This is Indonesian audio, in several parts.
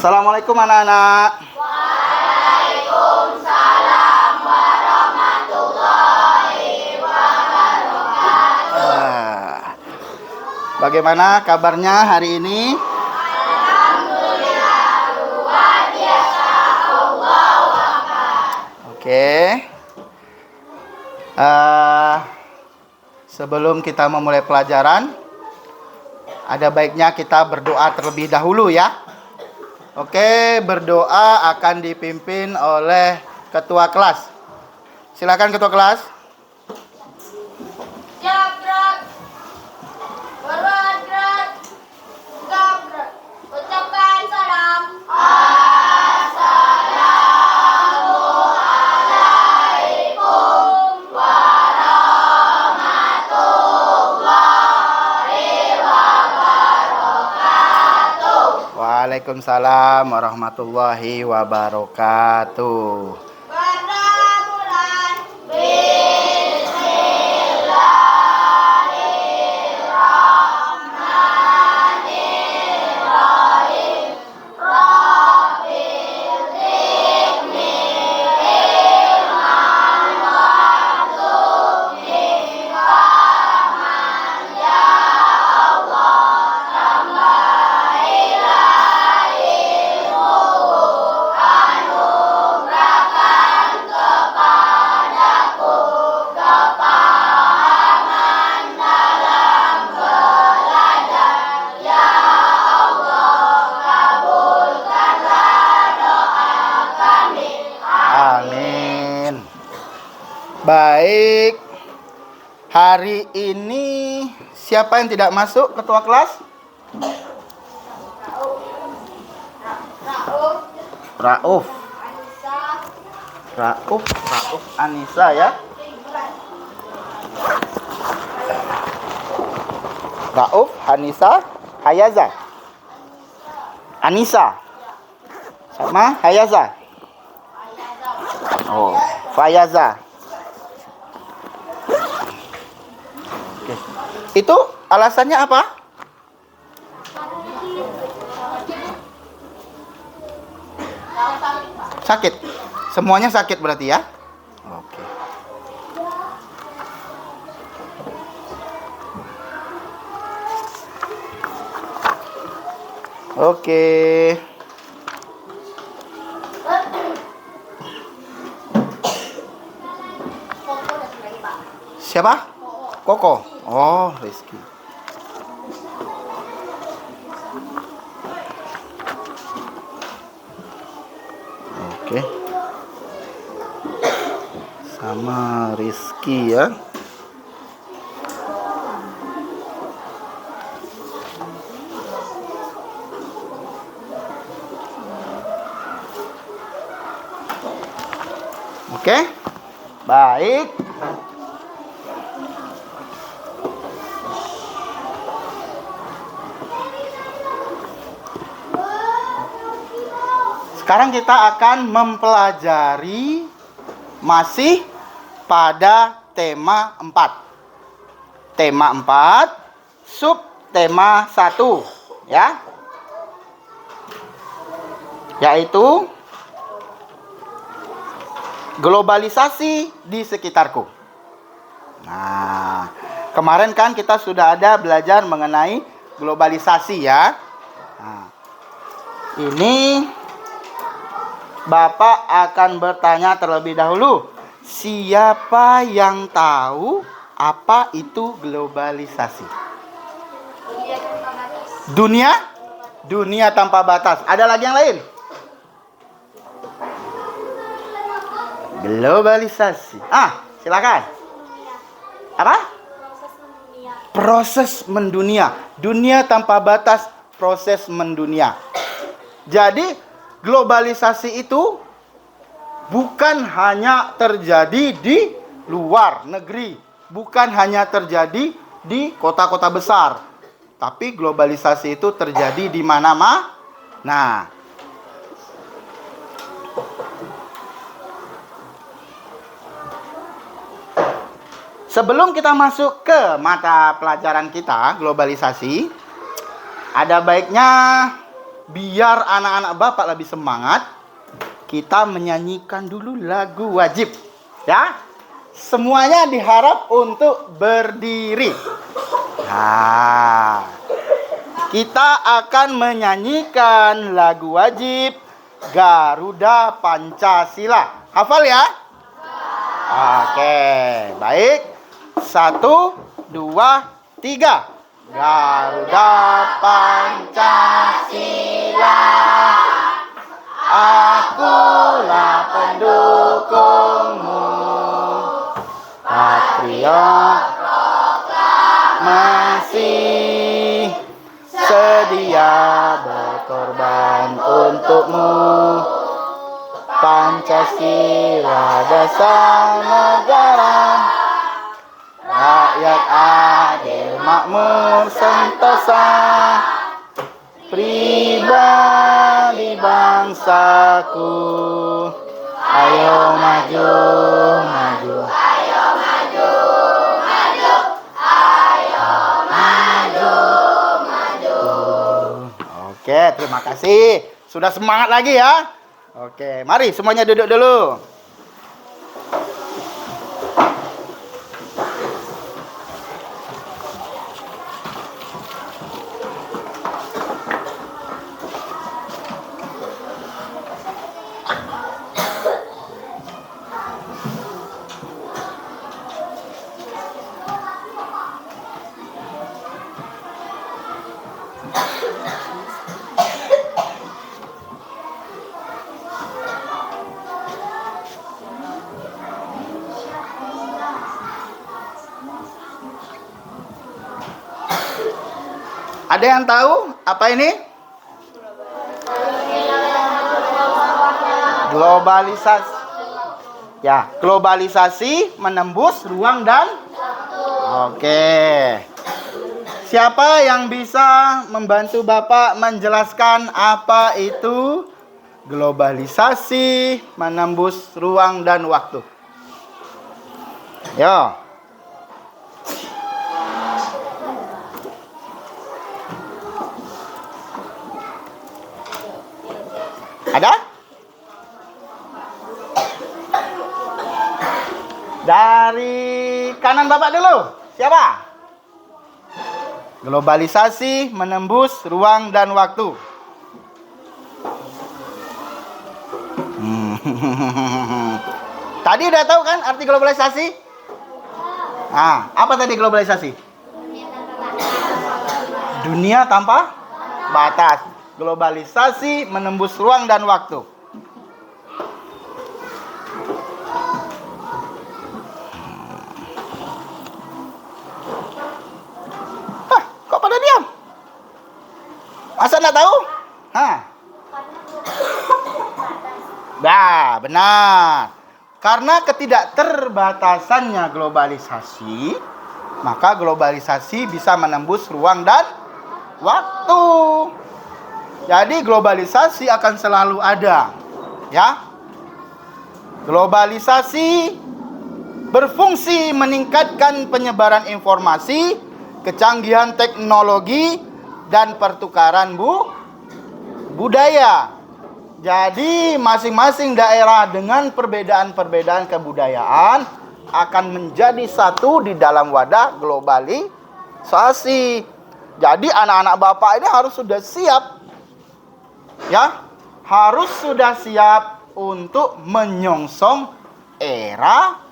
Assalamualaikum anak-anak. Waalaikumsalam warahmatullahi wabarakatuh. Bagaimana kabarnya hari ini? Alhamdulillah luar biasa. Allahu Akbar. Oke. Sebelum kita memulai pelajaran, ada baiknya kita berdoa terlebih dahulu ya. Oke, berdoa akan dipimpin oleh ketua kelas. Silakan ketua kelas. Jabrat, beradrat, gabrat. Ucapkan salam. Assalamualaikum warahmatullahi wabarakatuh. Waalaikumsalam warahmatullahi wabarakatuh. Permulaan. Bismillahirrahmanirrahim. Rabbil zidni ilman warzuqni fahman ya Allah. Tambah ilmuku, anugerahkan kepadaku kepahaman dalam belajar. Ya Allah, kabulkanlah doa kami. Amin. Baik. Hari ini siapa yang tidak masuk ketua kelas? Rauf, Rauf. Anissa, Rauf Anissa ya. Rauf, Anissa, Hayaza. Anissa. Sama Hayaza. Oh, Fayaza. Oke. Itu alasannya apa? Sakit. Semuanya sakit berarti ya? Oke. Oke. Siapa? Koko. Oh, Rizky. Oke. Sama Rizky ya. Oke. Baik. Sekarang kita akan mempelajari masih pada tema 4. Tema 4, subtema 1 ya. Yaitu globalisasi di sekitarku. Nah, kemarin kan kita sudah ada belajar mengenai globalisasi ya. Nah, ini Bapak akan bertanya terlebih dahulu. Siapa yang tahu apa itu globalisasi? Dunia? Dunia tanpa batas. Ada lagi yang lain? Globalisasi. Silakan. Apa? Proses mendunia. Dunia tanpa batas, proses mendunia. Jadi globalisasi itu bukan hanya terjadi di luar negeri, bukan hanya terjadi di kota-kota besar, tapi globalisasi itu terjadi di mana-mana. Nah, sebelum kita masuk ke mata pelajaran kita, globalisasi, ada baiknya biar anak-anak Bapak lebih semangat, kita menyanyikan dulu lagu wajib. Ya. Semuanya diharap untuk berdiri. Nah, kita akan menyanyikan lagu wajib Garuda Pancasila. Hafal ya? Oke, baik. 1, 2, 3. Garuda Pancasila, akulah pendukungmu. Patriot masih sedia berkorban untukmu. Pancasila dasar negara, rakyat adil makmur sentosa, pribadi bangsaku. Ayo maju, maju. Ayo maju, maju. Ayo maju, maju. Oke, terima kasih. Sudah semangat lagi ya. Oke, mari semuanya duduk dulu. Ada yang tahu apa ini? Globalisasi. Ya, globalisasi menembus ruang dan Oke. Siapa yang bisa membantu Bapak menjelaskan apa itu globalisasi menembus ruang dan waktu? Yo. Ada? Dari kanan Bapak dulu. Siapa? Globalisasi menembus ruang dan waktu. Tadi udah tahu kan arti globalisasi? Nah, apa tadi globalisasi? Dunia tanpa batas. Globalisasi menembus ruang dan waktu. Hah, kok pada diam? Masa nggak tahu? Hah? Nah, benar. Karena ketidakterbatasannya globalisasi, maka globalisasi bisa menembus ruang dan waktu. Jadi globalisasi akan selalu ada, ya. Globalisasi berfungsi meningkatkan penyebaran informasi, kecanggihan teknologi, dan pertukaran budaya. Jadi masing-masing daerah dengan perbedaan-perbedaan kebudayaan akan menjadi satu di dalam wadah globalisasi. Jadi anak-anak Bapak ini harus sudah siap. Ya, harus sudah siap untuk menyongsong era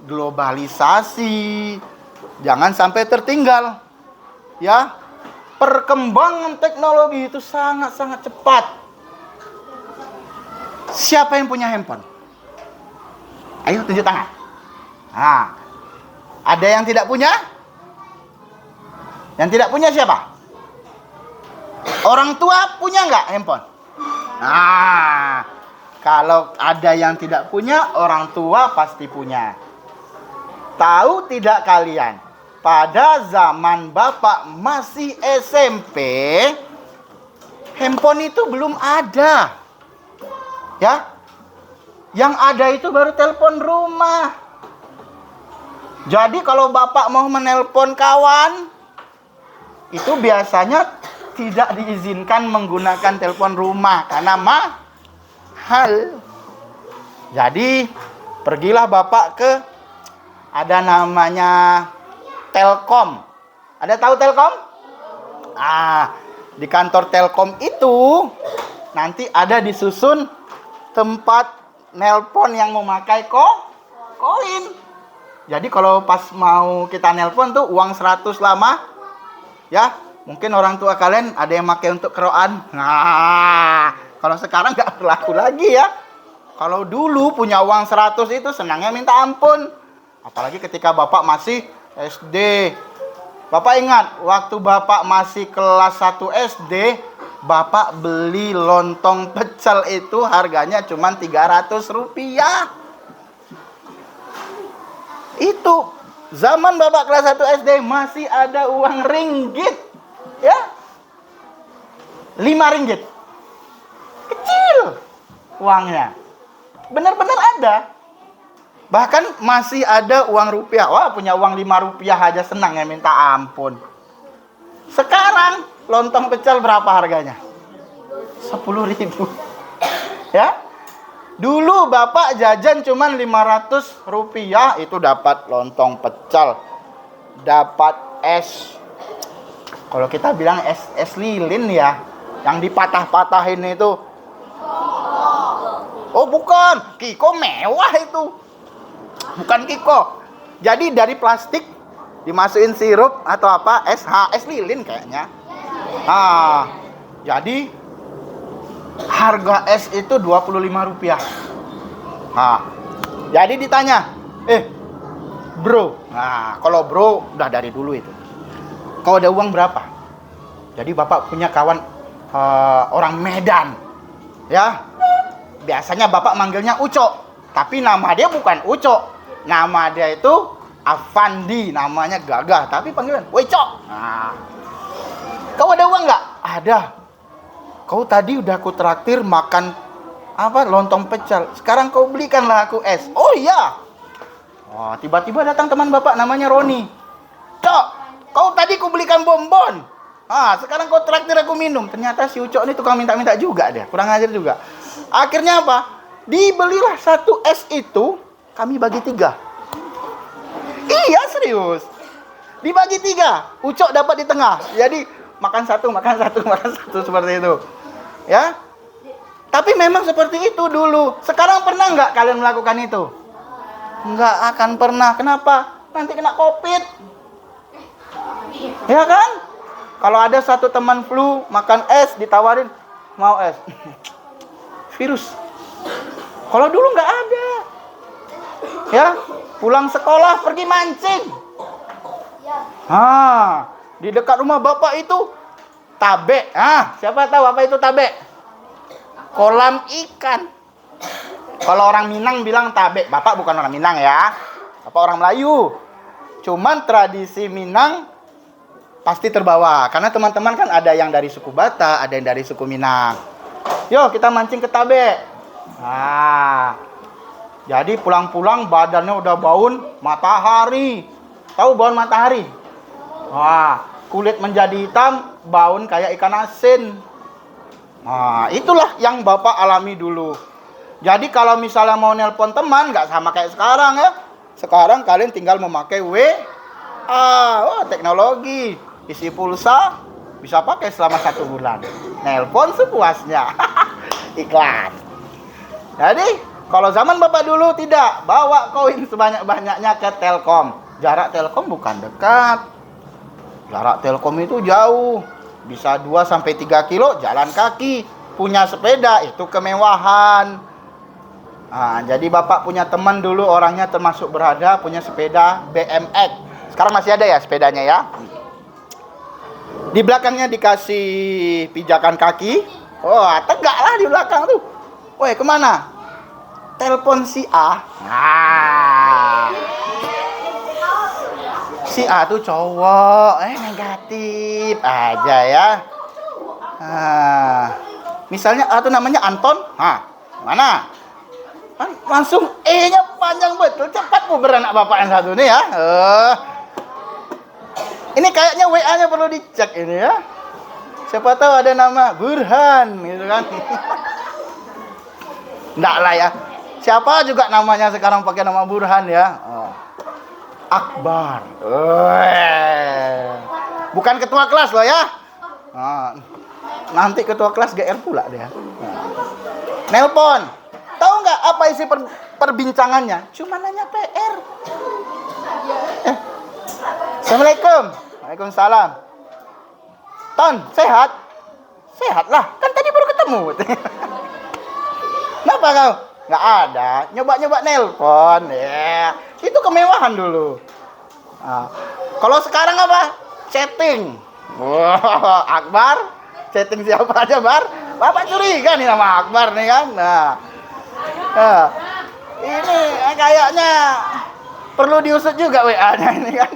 globalisasi. Jangan sampai tertinggal. Ya, perkembangan teknologi itu sangat-sangat cepat. Siapa yang punya handphone? Ayo tunjuk tangan. Nah, ada yang tidak punya? Yang tidak punya siapa? Orang tua punya nggak handphone? Nah, kalau ada yang tidak punya, orang tua pasti punya. Tahu tidak kalian? Pada zaman Bapak masih SMP, handphone itu belum ada. Ya, yang ada itu baru telepon rumah. Jadi kalau Bapak mau menelpon kawan, itu biasanya tidak diizinkan menggunakan telepon rumah karena mahal. Jadi pergilah Bapak ke ada namanya Telkom. Ada tahu Telkom? Di kantor Telkom itu nanti ada disusun tempat nelpon yang memakai koin. Jadi kalau pas mau kita nelpon tuh uang 100 lama, ya mungkin orang tua kalian ada yang pakai untuk keroan. Nah, kalau sekarang nggak berlaku lagi ya. Kalau dulu punya uang 100 itu senangnya minta ampun. Apalagi ketika Bapak masih SD. Bapak ingat, waktu Bapak masih kelas 1 SD, Bapak beli lontong pecel itu harganya cuma 300 rupiah. Itu zaman Bapak kelas 1 SD masih ada uang ringgit. Ya, 5 ringgit. Kecil uangnya. Benar-benar ada. Bahkan masih ada uang rupiah. Wah, punya uang 5 rupiah aja senang ya minta ampun. Sekarang lontong pecel berapa harganya? 10.000. Ya. Dulu Bapak jajan cuman 500 rupiah itu dapat lontong pecel. Dapat es. Kalau kita bilang es lilin ya, yang dipatah-patahin itu. Oh, bukan, Kiko mewah itu. Bukan Kiko. Jadi dari plastik dimasukin sirup atau apa? Es lilin kayaknya. Jadi harga es itu 25 rupiah. Jadi ditanya, bro. Nah, kalau bro udah dari dulu itu. Kau ada uang berapa? Jadi Bapak punya kawan orang Medan. Ya. Biasanya Bapak manggilnya Ucok, tapi nama dia bukan Ucok. Nama dia itu Afandi, namanya gagah, tapi panggilan Wecok. Nah. Kau ada uang nggak? Ada. Kau tadi udah aku traktir makan lontong pecel. Sekarang kau belikanlah aku es. Oh iya. Oh, tiba-tiba datang teman Bapak namanya Roni. Cok, kau tadi ku belikan bonbon. Sekarang kau traktir aku minum. Ternyata si Ucok ini tukang minta-minta juga dia. Kurang ajar juga. Akhirnya apa? Dibelilah satu es itu, kami bagi 3. Iya, serius. Dibagi 3. Ucok dapat di tengah. Jadi makan satu seperti itu. Ya. Tapi memang seperti itu dulu. Sekarang pernah nggak kalian melakukan itu? Nggak akan pernah. Kenapa? Nanti kena COVID. Ya kan? Kalau ada satu teman flu, makan es, ditawarin, mau es. Virus. Kalau dulu nggak ada. Ya, pulang sekolah pergi mancing. Di dekat rumah Bapak itu tabe. Siapa tahu apa itu tabe? Kolam ikan. Kalau orang Minang bilang tabe. Bapak bukan orang Minang ya. Bapak orang Melayu. Cuman tradisi Minang pasti terbawa. Karena teman-teman kan ada yang dari suku Batak, ada yang dari suku Minang. Yuk kita mancing ke tabe. Jadi pulang-pulang badannya udah baun matahari. Tahu baun matahari? Kulit menjadi hitam, baun kayak ikan asin. Itulah yang Bapak alami dulu. Jadi kalau misalnya mau nelpon teman, nggak sama kayak sekarang ya. Sekarang kalian tinggal memakai teknologi. Isi pulsa, bisa pakai selama 1 bulan. Nelpon sepuasnya. Iklan. Jadi kalau zaman Bapak dulu tidak, bawa koin sebanyak-banyaknya ke Telkom. Jarak Telkom bukan dekat. Jarak Telkom itu jauh. Bisa 2-3 kilo jalan kaki. Punya sepeda itu kemewahan. Jadi Bapak punya teman dulu orangnya termasuk berada, punya sepeda BMX. Sekarang masih ada ya sepedanya ya. Di belakangnya dikasih pijakan kaki. Tegak lah di belakang tuh. Woi, kemana? Telepon si A. Si A tuh cowok, negatif aja ya. Misalnya A tuh namanya Anton. Mana? Langsung E-nya panjang betul. Cepat beranak Bapak yang satu nih ya. Ini kayaknya WA-nya perlu dicek ini ya. Siapa tahu ada nama Burhan gitu kan. Enggak lah ya. Siapa juga namanya sekarang pakai nama Burhan ya. Oh. Akbar. Bukan ketua kelas loh ya. Nah, nanti ketua kelas GR pula dia. Nelpon. Tahu nggak apa isi perbincangannya? Cuma nanya PR. Assalamualaikum. Waalaikumsalam. Ton, sehat? Sehat lah. Kan tadi baru ketemu. Kenapa kau? Nggak ada. Nyoba-nyoba nelpon. Ya, itu kemewahan dulu. Nah, kalau sekarang apa? Chatting. Wah, Akbar. Chatting siapa aja, Bar? Bapak curiga nih nama Akbar nih kan. Nah, ini kayaknya perlu diusut juga WA-nya ini kan.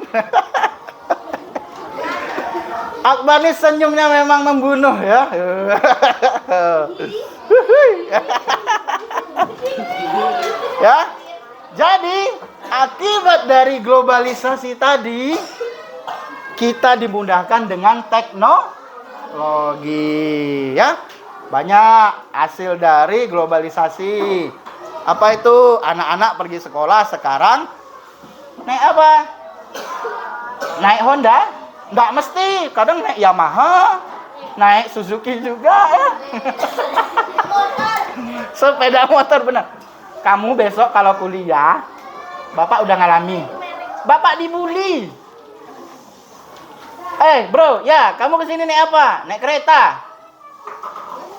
Akbar nih senyumnya memang membunuh ya. Ya. Jadi, akibat dari globalisasi tadi, kita dimudahkan dengan teknologi ya. Banyak hasil dari globalisasi. Apa itu? Anak-anak pergi sekolah sekarang naik apa? Naik Honda? Nggak mesti, kadang naik Yamaha, naik Suzuki juga ya. Sepeda motor benar. Kamu besok kalau kuliah, Bapak udah ngalami. Bapak dibully. Bro, ya kamu kesini naik apa? Naik kereta.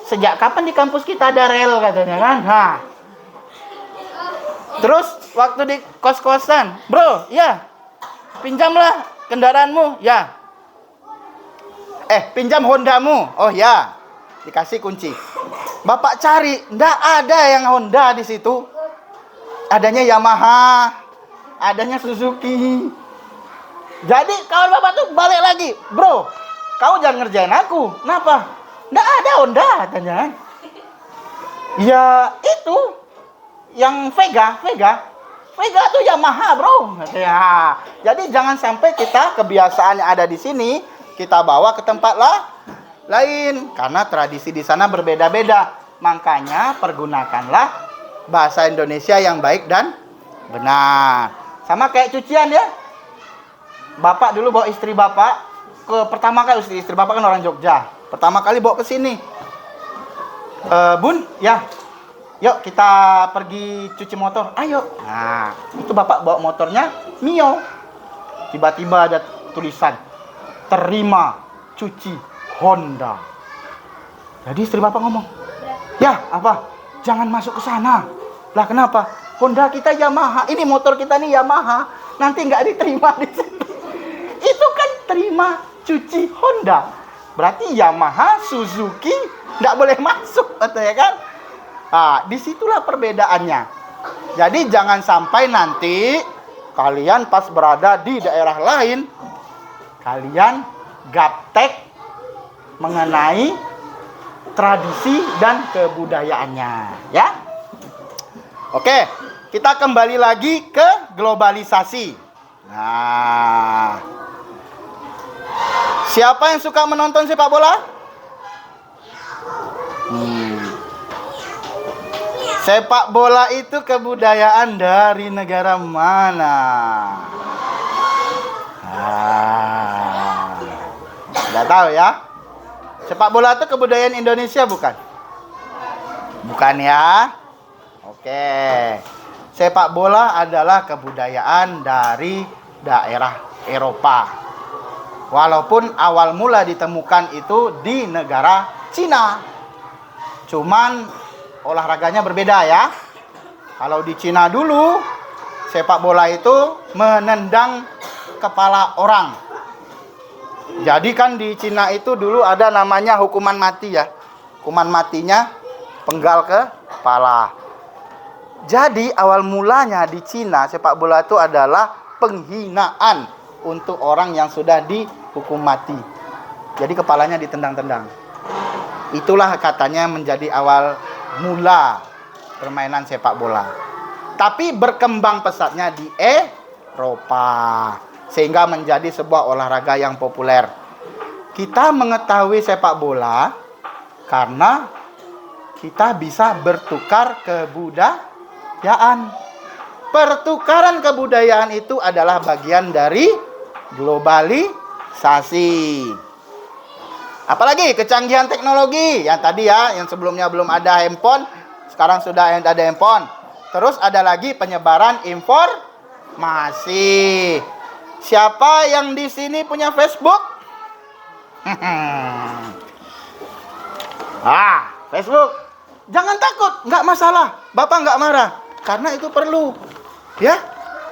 Sejak kapan di kampus kita ada rel katanya kan? Nah. Terus waktu di kos-kosan, bro, ya pinjamlah kendaraanmu, ya. Pinjam Hondamu, oh ya, dikasih kunci. Bapak cari, nggak ada yang Honda di situ. Adanya Yamaha, adanya Suzuki. Jadi kawan bapak tuh balik lagi, bro, kau jangan ngerjain aku. Kenapa? Nggak ada Honda, katanya. Ya itu, yang Vega tuh Yamaha, bro. Ya, jadi jangan sampai kita kebiasaan yang ada di sini kita bawa ke tempat lain, karena tradisi di sana berbeda-beda. Makanya pergunakanlah bahasa Indonesia yang baik dan benar. Sama kayak cucian ya. Bapak dulu bawa istri bapak pertama kali, istri bapak kan orang Jogja. Pertama kali bawa ke sini. Bun, ya. Yuk kita pergi cuci motor. Ayo. Nah, itu bapak bawa motornya Mio. Tiba-tiba ada tulisan terima cuci Honda. Jadi istri bapak ngomong, ya apa? Jangan masuk ke sana. Lah kenapa? Honda kita Yamaha. Ini motor kita nih Yamaha. Nanti nggak diterima di sini. Itu kan terima cuci Honda. Berarti Yamaha, Suzuki nggak boleh masuk, ya kan? Nah, disitulah perbedaannya. Jadi jangan sampai nanti kalian pas berada di daerah lain, kalian gaptek mengenai tradisi dan kebudayaannya, ya. Oke, kita kembali lagi ke globalisasi. Nah, siapa yang suka menonton sepak bola? Sepak bola itu kebudayaan dari negara mana? Nggak tahu ya. Sepak bola itu kebudayaan Indonesia bukan? Bukan ya. Oke. Sepak bola adalah kebudayaan dari daerah Eropa. Walaupun awal mula ditemukan itu di negara Cina. Cuman olahraganya berbeda ya. Kalau di Cina dulu, sepak bola itu menendang kepala orang. Jadi kan di Cina itu dulu ada namanya hukuman mati ya. Hukuman matinya penggal kepala. Jadi awal mulanya di Cina sepak bola itu adalah penghinaan untuk orang yang sudah dihukum mati. Jadi kepalanya ditendang-tendang. Itulah katanya menjadi awal mula permainan sepak bola. Tapi berkembang pesatnya di Eropa sehingga menjadi sebuah olahraga yang populer. Kita mengetahui sepak bola karena kita bisa bertukar kebudayaan. Pertukaran kebudayaan itu adalah bagian dari globalisasi. Apalagi kecanggihan teknologi. Yang tadi ya, yang sebelumnya belum ada handphone, sekarang sudah ada handphone. Terus ada lagi penyebaran informasi. Siapa yang di sini punya Facebook? Facebook. Jangan takut, nggak masalah. Bapak nggak marah, karena itu perlu. Ya,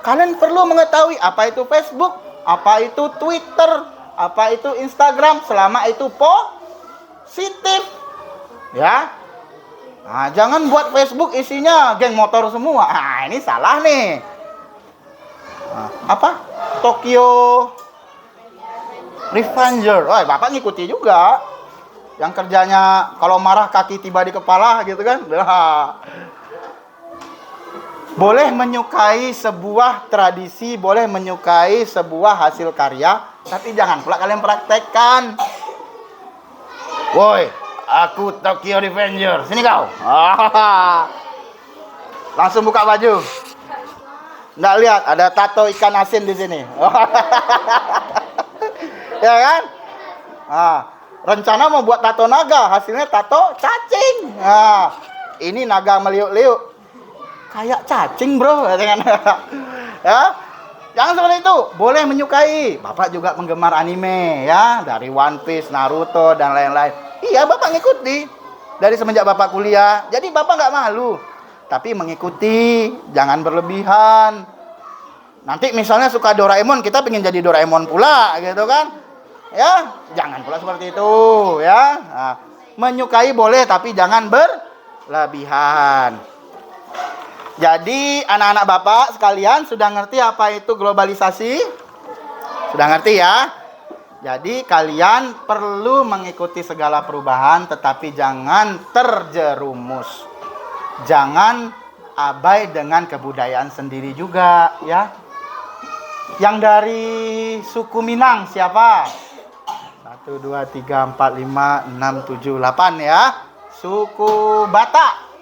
kalian perlu mengetahui apa itu Facebook, apa itu Twitter, apa itu Instagram, selama itu positif. Ya. Nah, jangan buat Facebook isinya geng motor semua. Ah, ini salah nih. Nah, apa? Tokyo Revenger. Oh, Bapak ngikuti juga. Yang kerjanya kalau marah kaki tiba di kepala gitu kan. Boleh menyukai sebuah tradisi, boleh menyukai sebuah hasil karya, tapi jangan pula kalian praktekkan. Woi, aku Tokyo Revenger. Sini kau. Langsung buka baju. Nggak lihat ada tato ikan asin di sini. Ya kan? Rencana mau buat tato naga, hasilnya tato cacing. Ini naga meliuk-liuk. Kayak cacing, bro. Ya, jangan seperti itu. Boleh menyukai. Bapak juga penggemar anime, ya, dari One Piece, Naruto, dan lain-lain. Iya, Bapak ngikuti dari semenjak Bapak kuliah. Jadi Bapak nggak malu. Tapi mengikuti, jangan berlebihan. Nanti misalnya suka Doraemon, kita pengen jadi Doraemon pula, gitu kan? Ya, jangan pula seperti itu, ya. Nah, menyukai boleh, tapi jangan berlebihan. Jadi anak-anak Bapak sekalian sudah ngerti apa itu globalisasi? Sudah ngerti ya? Jadi kalian perlu mengikuti segala perubahan, tetapi jangan terjerumus. Jangan abai dengan kebudayaan sendiri juga, ya. Yang dari suku Minang siapa? 1, 2, 3, 4, 5, 6, 7, 8 ya. Suku Batak.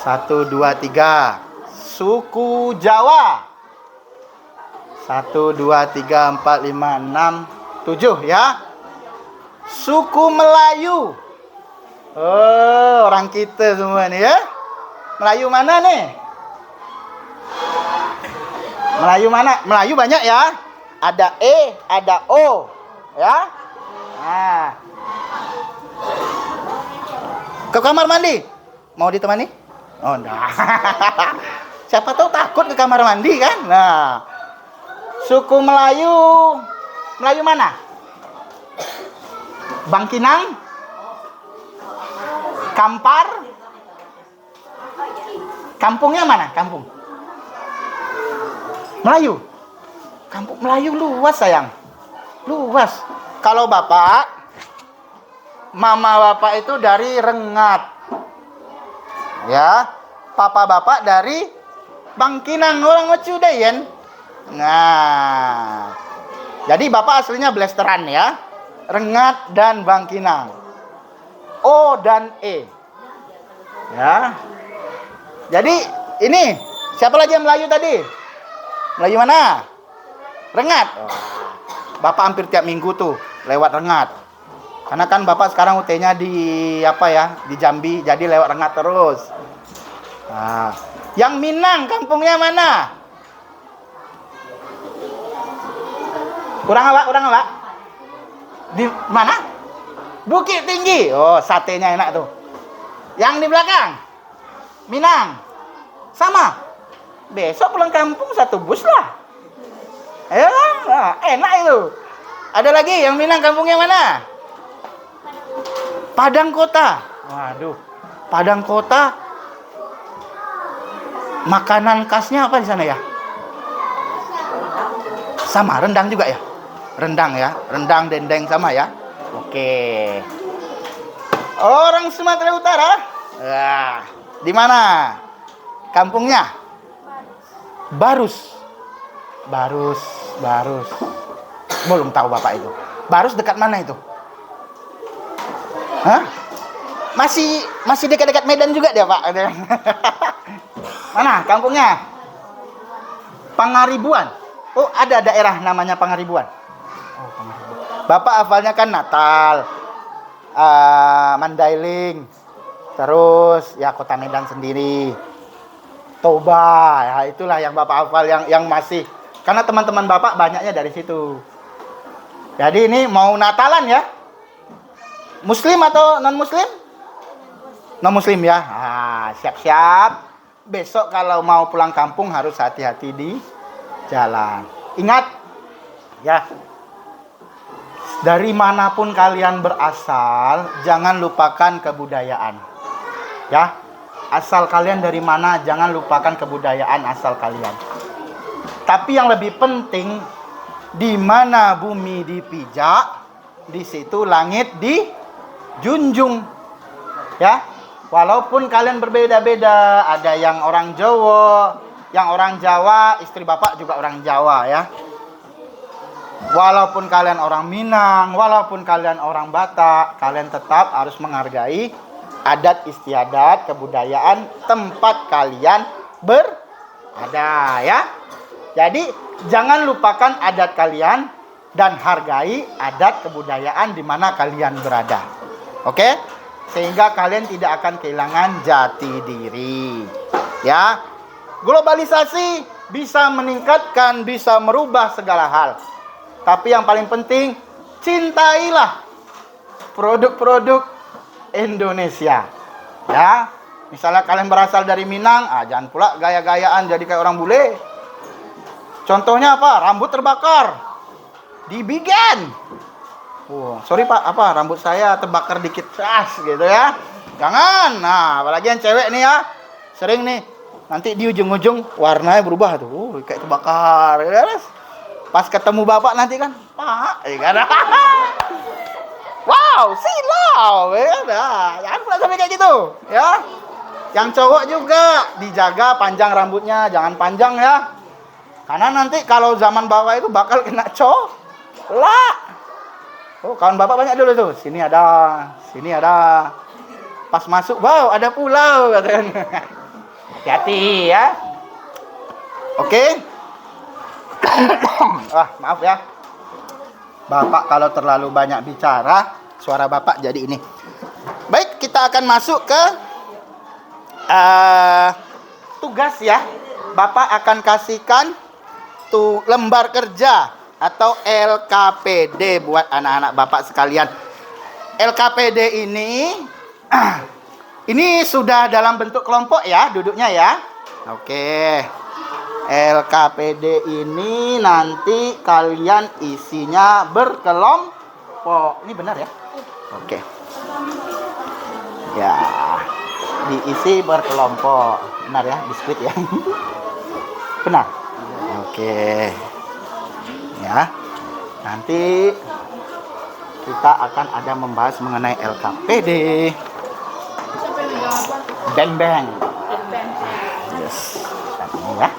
1, 2, 3. Suku Jawa. 1, 2, 3, 4, 5, 6, 7 ya. Suku Melayu. Oh, orang kita semua nih ya. Melayu mana nih? Melayu mana? Melayu banyak ya. Ada E, ada O, ya. Nah. Ke kamar mandi. Mau ditemani? Oh, enggak. Siapa tahu takut ke kamar mandi kan? Nah. Suku Melayu. Melayu mana? Bangkinang? Kampar? Kampungnya mana? Kampung Melayu. Kampung Melayu luas sayang. Luas. Kalau Bapak, mama Bapak itu dari Rengat. Ya. Papa Bapak dari Bangkinang, orang Mecudayan. Nah. Jadi Bapak aslinya Blasteran ya. Rengat dan Bangkinang. O dan E. Ya. Jadi ini siapa lagi yang Melayu tadi? Melayu mana? Rengat. Bapak hampir tiap minggu tuh lewat Rengat. Karena kan Bapak sekarang UT-nya di apa ya? Di Jambi, jadi lewat Rengat terus. Nah, yang Minang kampungnya mana? Kurang apa? Di mana? Bukit Tinggi. Oh, satenya enak tuh. Yang di belakang? Minang. Sama. Besok pulang kampung satu bus lah. Ya, enak itu. Ada lagi yang Minang kampungnya mana? Padang Kota. Waduh. Padang Kota. Makanan khasnya apa di sana ya? Sama, rendang juga ya? Rendang ya. Rendang dendeng sama ya. Oke. Orang Sumatera Utara. Nah, di mana? Kampungnya? Barus. Belum tahu Bapak itu. Barus dekat mana itu? Hah? Masih dekat-dekat Medan juga dia, Pak. Mana kampungnya? Pangaribuan. Oh, ada daerah namanya Pangaribuan. Oh, Pangaribuan. Bapak hafalnya kan Natal, Mandailing, terus ya Kota Medan sendiri, Toba. Ya, itulah yang Bapak hafal yang masih. Karena teman-teman Bapak banyaknya dari situ. Jadi ini mau Natalan ya? Muslim atau non-Muslim? Non-Muslim ya. Siap-siap. Besok kalau mau pulang kampung harus hati-hati di jalan. Ingat, ya. Dari manapun kalian berasal, jangan lupakan kebudayaan. Ya. Asal kalian dari mana, jangan lupakan kebudayaan asal kalian. Tapi yang lebih penting, di mana bumi dipijak, di situ langit dijunjung. Ya. Walaupun kalian berbeda-beda, ada yang orang Jawa, yang orang Jawa, istri Bapak juga orang Jawa ya. Walaupun kalian orang Minang, walaupun kalian orang Batak, kalian tetap harus menghargai adat istiadat, kebudayaan tempat kalian berada ya. Jadi jangan lupakan adat kalian dan hargai adat kebudayaan di mana kalian berada. Oke? Sehingga kalian tidak akan kehilangan jati diri. Ya. Globalisasi bisa meningkatkan, bisa merubah segala hal. Tapi yang paling penting, cintailah produk-produk Indonesia. Ya. Misalnya kalian berasal dari Minang, jangan pula gaya-gayaan jadi kayak orang bule. Contohnya apa? Rambut terbakar. Dibigen. Sorry Pak, rambut saya terbakar dikit gitu ya. Jangan. Nah, apalagi yang cewek nih ya. Sering nih, nanti di ujung-ujung warnanya berubah tuh. Kayak terbakar. Ya, pas ketemu Bapak nanti kan, Pak, ya kan? Wow, silau. Ya, jangan pula sampai kayak gitu, ya. Yang cowok juga dijaga panjang rambutnya, jangan panjang ya. Karena nanti kalau zaman bawah itu bakal kena colak. Oh, kawan Bapak banyak dulu tuh. Sini ada. Pas masuk, wow, ada pulau katanya. Hati-hati ya. Oke. Maaf ya. Bapak kalau terlalu banyak bicara, suara Bapak jadi ini. Baik, kita akan masuk ke tugas ya. Bapak akan kasihkan lembar kerja atau LKPD buat anak-anak Bapak sekalian. LKPD ini sudah dalam bentuk kelompok ya, duduknya ya. Oke. LKPD ini nanti kalian isinya berkelompok. Ini benar ya? Oke. Ya. Diisi berkelompok. Benar ya, biskuit ya. Benar. Oke. Ya, nanti kita akan ada membahas mengenai LKPD. Beng. Yes. Ini ya.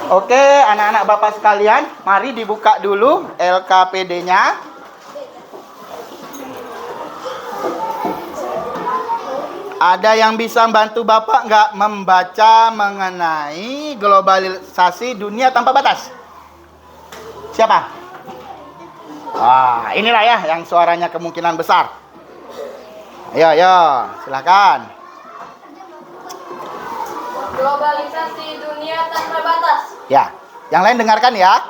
Oke, anak-anak Bapak sekalian, mari dibuka dulu LKPD-nya. Ada yang bisa bantu Bapak nggak membaca mengenai globalisasi dunia tanpa batas? Siapa? Inilah ya yang suaranya kemungkinan besar. Ayo, silakan. Globalisasi dunia tanpa batas. Ya, yang lain dengarkan ya.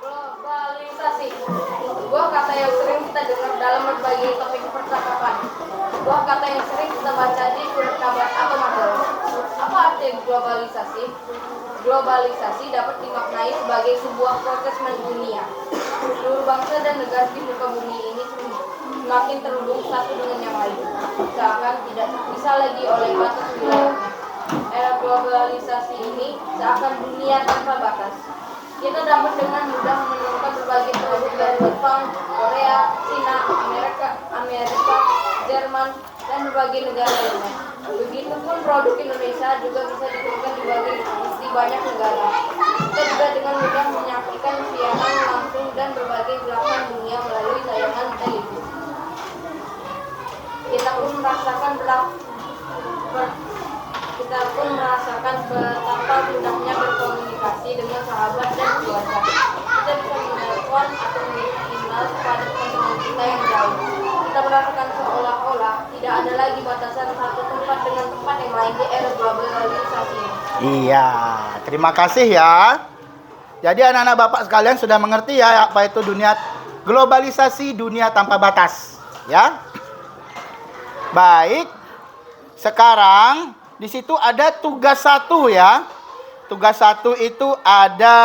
Globalisasi, sebuah kata yang sering kita dengar dalam berbagai topik percakapan. Sebuah kata yang sering kita baca di surat kabar atau majalah. Apa arti globalisasi? Globalisasi dapat dimaknai sebagai sebuah proses mendunia. Seluruh bangsa dan negara di muka bumi ini semakin terhubung satu dengan yang lain. Seakan tidak terpisah lagi oleh batas wilayahnya. Era globalisasi ini seakan dunia tanpa batas. Kita dapat dengan mudah menemukan berbagai produk dari Jepang, Korea, Cina, Amerika, Jerman, dan berbagai negara lainnya. Begitupun produk Indonesia juga bisa ditemukan di banyak negara. Kita juga dengan mudah menyaksikan siaran langsung dan berbagai kita pun merasakan betapa mudahnya berkomunikasi dengan sahabat dan keluarga. Kita bisa menelpon atau mengirim email kepada teman-teman kita yang jauh. Kita merasakan seolah-olah tidak ada lagi batasan satu tempat dengan tempat yang lain di era globalisasi ini. Iya, terima kasih ya. Jadi anak-anak Bapak sekalian sudah mengerti ya apa itu dunia globalisasi, dunia tanpa batas, ya. Baik. Sekarang di situ ada tugas 1 ya. Tugas 1 itu ada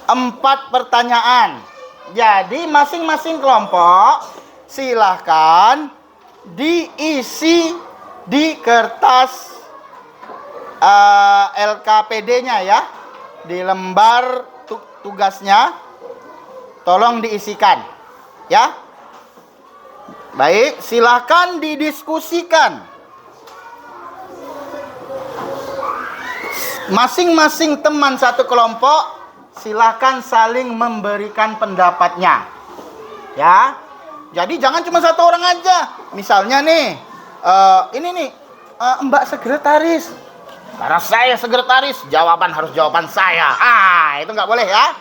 4 pertanyaan. Jadi masing-masing kelompok silahkan diisi di kertas LKPD-nya ya, di lembar tugasnya, tolong diisikan ya. Baik, silahkan didiskusikan. Masing-masing teman satu kelompok silahkan saling memberikan pendapatnya ya. Jadi jangan cuma satu orang aja. Misalnya nih, ini nih, Mbak Sekretaris, karena saya sekretaris, jawaban harus jawaban saya. Itu nggak boleh ya.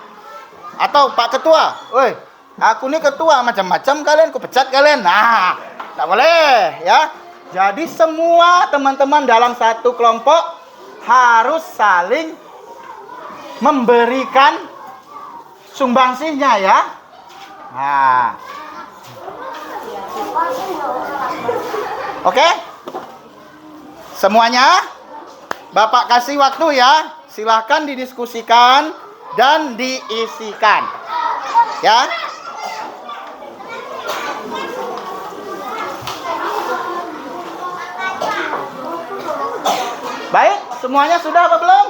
Atau Pak Ketua, woi, aku nih ketua, macam-macam kalian, aku pecat kalian. Nggak boleh ya. Jadi semua teman-teman dalam satu kelompok harus saling memberikan sumbangsihnya ya. Oke? Semuanya Bapak kasih waktu ya. Silahkan didiskusikan dan diisikan. Ya. Baik, semuanya sudah apa belum?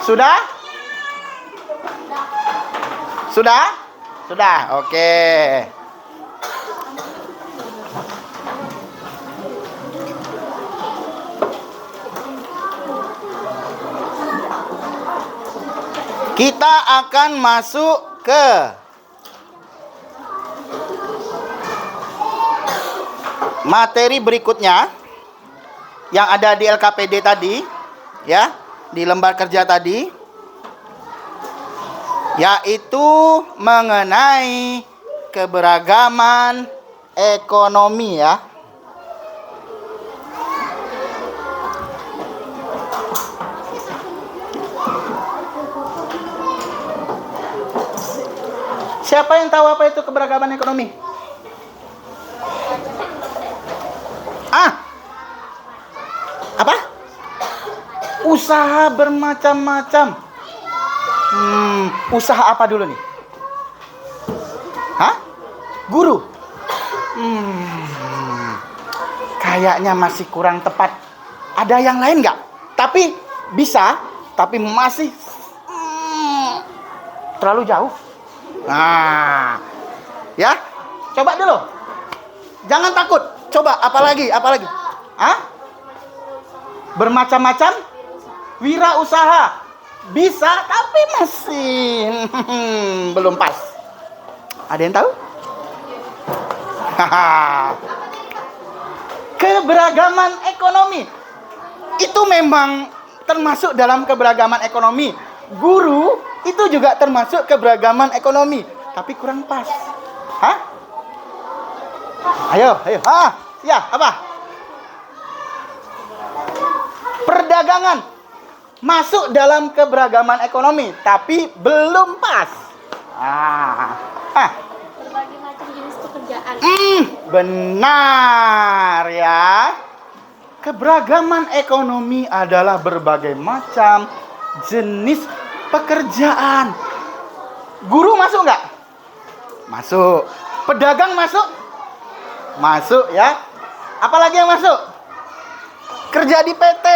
Sudah? Sudah? Sudah, oke. Kita akan masuk ke materi berikutnya yang ada di LKPD tadi, ya, di lembar kerja tadi, yaitu mengenai keberagaman ekonomi ya. Siapa yang tahu apa itu keberagaman ekonomi? Apa? Usaha bermacam-macam. Usaha apa dulu nih? Guru? Kayaknya masih kurang tepat. Ada yang lain nggak? Tapi bisa, tapi masih terlalu jauh. Ya, coba dulu. Jangan takut. Coba, apalagi? Bermacam-macam? Wirausaha. Bisa, tapi masih belum pas. Ada yang tahu? Keberagaman ekonomi. Itu memang termasuk dalam keberagaman ekonomi. Guru itu juga termasuk keberagaman ekonomi, tapi kurang pas. Ayo. Ya, apa? Perdagangan masuk dalam keberagaman ekonomi, tapi belum pas. Berbagai macam jenis pekerjaan. Benar ya. Keberagaman ekonomi adalah berbagai macam jenis pekerjaan. Guru masuk nggak? Masuk. Pedagang masuk? Masuk ya. Apalagi yang masuk? Kerja di PT.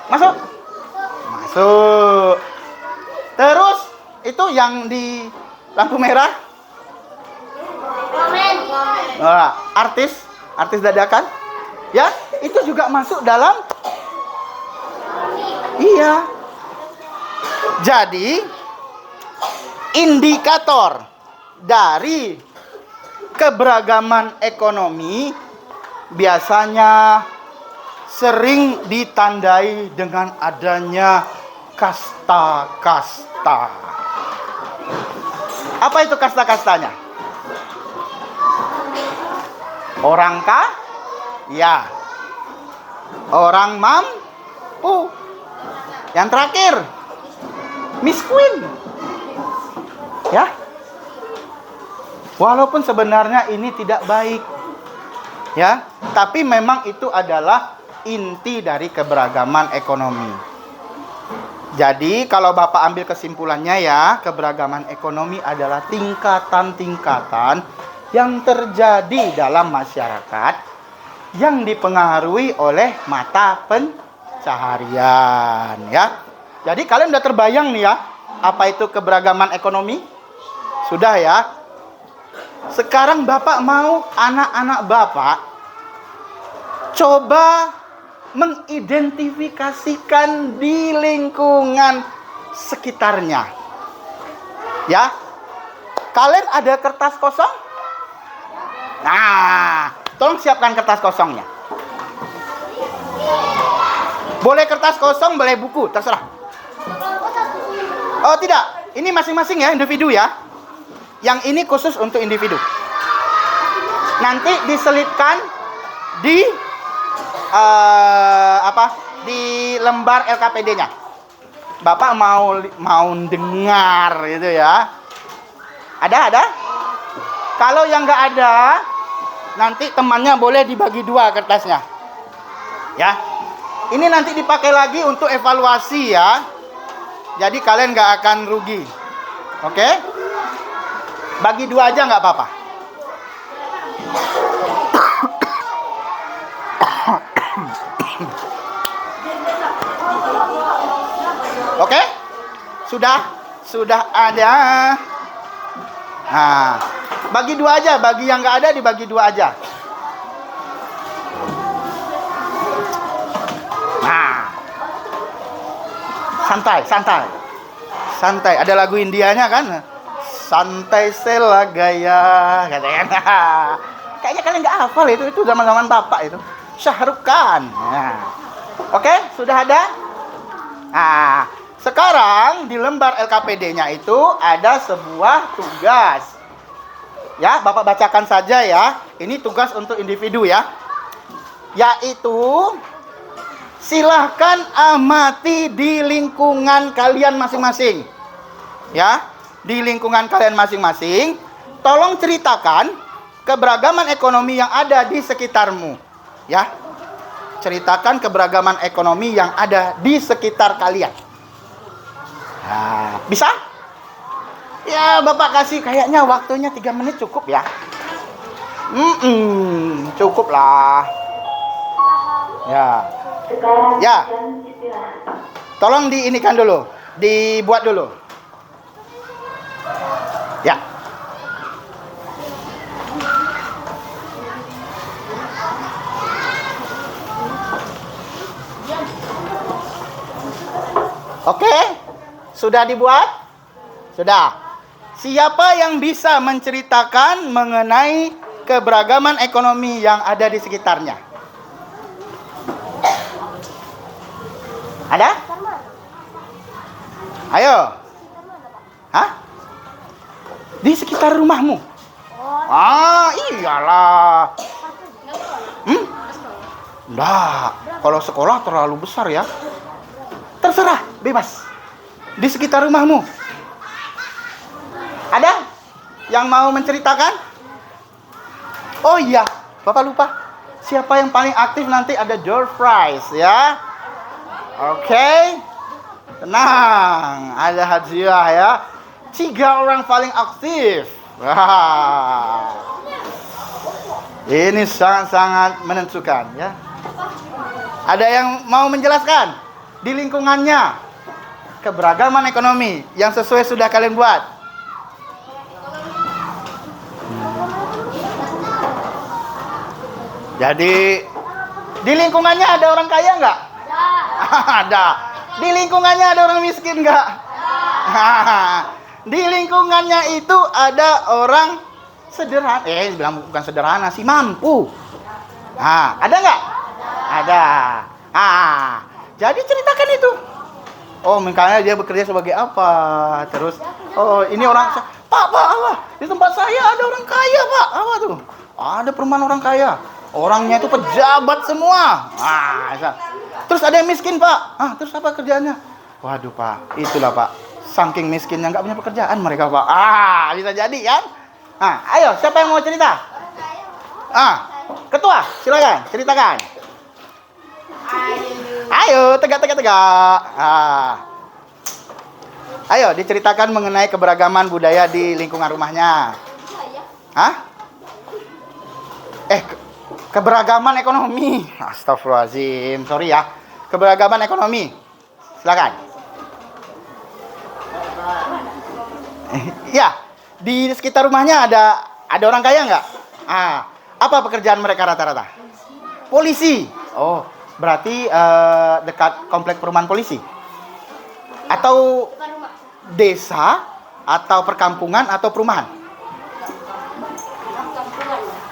Masuk? Masuk. Terus itu yang di lampu merah? Artis dadakan? Ya, itu juga masuk dalam. Iya. Jadi indikator dari keberagaman ekonomi biasanya sering ditandai dengan adanya kasta-kasta. Apa itu kasta-kastanya? Orang kaya, orang mampu, yang terakhir miskin. Ya. Walaupun sebenarnya ini tidak baik. Ya, tapi memang itu adalah inti dari keberagaman ekonomi. Jadi kalau Bapak ambil kesimpulannya ya, keberagaman ekonomi adalah tingkatan-tingkatan yang terjadi dalam masyarakat yang dipengaruhi oleh mata pencaharian ya. Jadi kalian udah terbayang nih ya, apa itu keberagaman ekonomi? Sudah ya. Sekarang Bapak mau anak-anak Bapak coba mengidentifikasikan di lingkungan sekitarnya. Ya. Kalian ada kertas kosong? Nah, tolong siapkan kertas kosongnya. Boleh kertas kosong, boleh buku, terserah. Oh tidak, ini masing-masing ya, individu ya. Yang ini khusus untuk individu. Nanti diselipkan di di lembar LKPD-nya. Bapak mau dengar gitu ya. Ada? Kalau yang nggak ada, nanti temannya boleh dibagi dua kertasnya. Ya. Ini nanti dipakai lagi untuk evaluasi ya. Jadi kalian nggak akan rugi. Oke? Bagi dua aja nggak apa-apa. Oke? Sudah ada. Nah, bagi dua aja. Bagi yang nggak ada dibagi dua aja. Nah, santai. Ada lagu Indianya kan? Santai sela gaya, katanya. Kayaknya kalian nggak hafal itu zaman-zaman Bapak itu. Syahrukh Khan. Nah. Oke, sudah ada? Nah, sekarang di lembar LKPD-nya itu ada sebuah tugas. Ya, Bapak bacakan saja ya. Ini tugas untuk individu ya. Yaitu silahkan amati di lingkungan kalian masing-masing. Ya, di lingkungan kalian masing-masing, tolong ceritakan keberagaman ekonomi yang ada di sekitarmu. Ya, ceritakan keberagaman ekonomi yang ada di sekitar kalian. Nah, bisa? Ya, Bapak kasih kayaknya waktunya 3 menit cukup ya. Cukup lah. Ya. Tolong diinikan dulu, dibuat dulu. Ya. Oke, sudah dibuat? Sudah. Siapa yang bisa menceritakan mengenai keberagaman ekonomi yang ada di sekitarnya? Ada? Ayo. Hah? Di sekitar rumahmu? Iyalah. Enggak. Kalau sekolah terlalu besar ya. Terserah, bebas. Di sekitar rumahmu. Ada yang mau menceritakan? Oh iya, Bapak lupa. Siapa yang paling aktif nanti ada door prize ya. Oke. Tenang, ada hadiah ya. 3 orang paling aktif. Wah. Ini sangat-sangat menentukan ya. Ada yang mau menjelaskan di lingkungannya keberagaman ekonomi yang sesuai sudah kalian buat? Jadi di lingkungannya ada orang kaya nggak? Ada. Di lingkungannya ada orang miskin nggak? Di lingkungannya itu ada orang sederhana. Bilang bukan sederhana sih, mampu. Nah, ada nggak? Ada. Jadi ceritakan itu. Oh, makanya dia bekerja sebagai apa? Terus, oh ini orang, Pak, di tempat saya ada orang kaya, Pak. Apa tuh? Ada perumahan orang kaya. Orangnya itu pejabat semua. Terus ada yang miskin, Pak. Terus apa kerjaannya? Waduh, Pak, itulah, Pak. Saking miskinnya nggak punya pekerjaan mereka, Pak. Bisa jadi kan? Ayo, siapa yang mau cerita? Ketua, silakan ceritakan. Ayo, tegak. Ayo, diceritakan mengenai keberagaman budaya di lingkungan rumahnya. Keberagaman ekonomi. Astagfirullahaladzim, sorry ya. Keberagaman ekonomi. Silakan. Ya, di sekitar rumahnya ada orang kaya nggak? Apa pekerjaan mereka rata-rata? Polisi. Oh, berarti dekat komplek perumahan polisi? Atau desa? Atau perkampungan? Atau perumahan?